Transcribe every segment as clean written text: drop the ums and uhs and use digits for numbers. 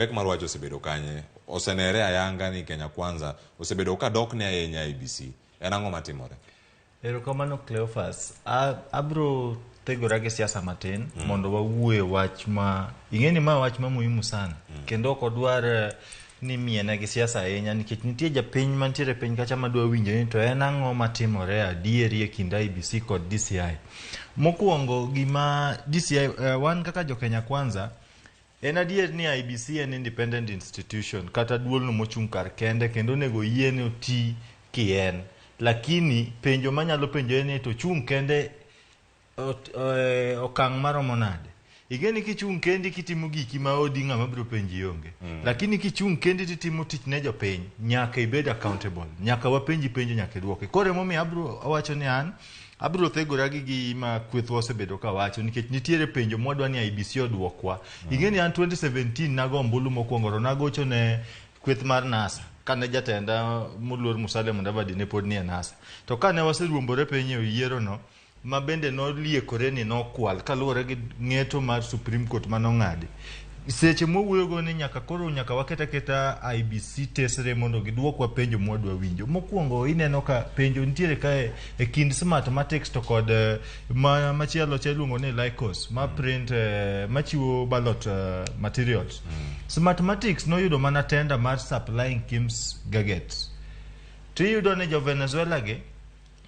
Pek mar wacho osebedo kanye, osenere ayanga ni Kenya Kwanza osebedo ka dok ne ahinya IEBC. En ang'o matimore? Erokamano Cleophas, abro tegora gi siasa matin mondo wawuoye wach ma ing'eni ma wach ma muhimu sana kendo ok odwar ni miene gi siasa ahinya nikech nitie japiny mantiere piny kacha madwa winjo ni to en ang'o matimore adieri e kind IEBC kod DCI. Mokwongo gima DCI wan kaka jo Kenya Kwanza en adier ni IEBC en independent institution kata duolno mochung' kar kende kendo nego yiene oti kien. Lakini penjo manyalo penjo ni to chung' kende okang' maromo nade. Igeni kichung' kendi kitimo giki ma odi ng'ama biro penji onge. Lakini kichung' kendi titimo tich ne jopiny nyaka ibed accountable. Nyaka wapenji penjo nyaka iduoke. Kore momi abro awacho ni an abro thegora gi gima kwethwa osebedo ka wacho nikech nitiere penjo mwadwa ni IEBC oduokwa. Igeni an 2017 nago ombulu mokwongo nagocho ne kweth mar NASA. Kane jatenda moluor Musalia Mudavadi ne pod ni e NASA. To kane waseruombore piny e yiero no, ma bende noliekore ni nokwal kaluwore gi ng'eto mar Supreme Court manong'adi. Seche mowuoyogo ni nyaka waketa IEBC tesre mondo giduokwa penjo mwadwa winjo. Mokwongo ineno ka penjo nitiere kae e kind mathematics to kod machielo cheluongo ni Lycos ma print machiwo ballot materials. Mathematics noyudo mana tender mar supplying Kim's gadgets. Tiyudo ne jo Venezuela ge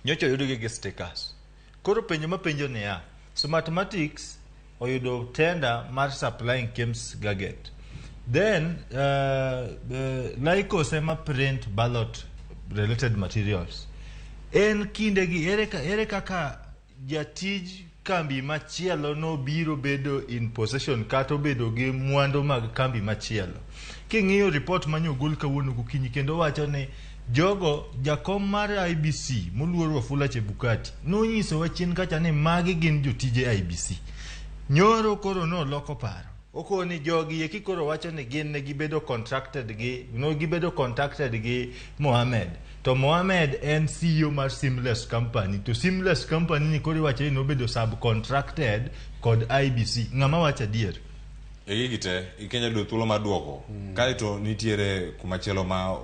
nyocha yudo gi stickers. Koro penjo mapenjo ne ya. Mathematics oyudo tender mar supplying Kim's gadget. Then Lycos ema print ballot related materials. En kinde gi ere kaka jatij kambi machielo no biro bedo in possession kato bedo gi mwandu mag kambi machielo. King'iyo report manyogol kawuono gokinyi kendo wacho ni jogo jakom mar IEBC moluor Wafula Chebukati nonyiso wachien kacha ni magi gin jotije IEBC. Nyoro koro no loko paro. Oko ni jogi eki koro wacho ni gin ne gibedo contracted gi Mohammed. To Mohammed en CEO mar Seamless Company. To Seamless Company ni koro wacho ni nobedo subcontracted kod IEBC. Ng'ama wacho adier? Gite, Kenya do thuolo mar duoko. Kae to nitiere kumachielo ma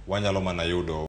wanyalo mana yudo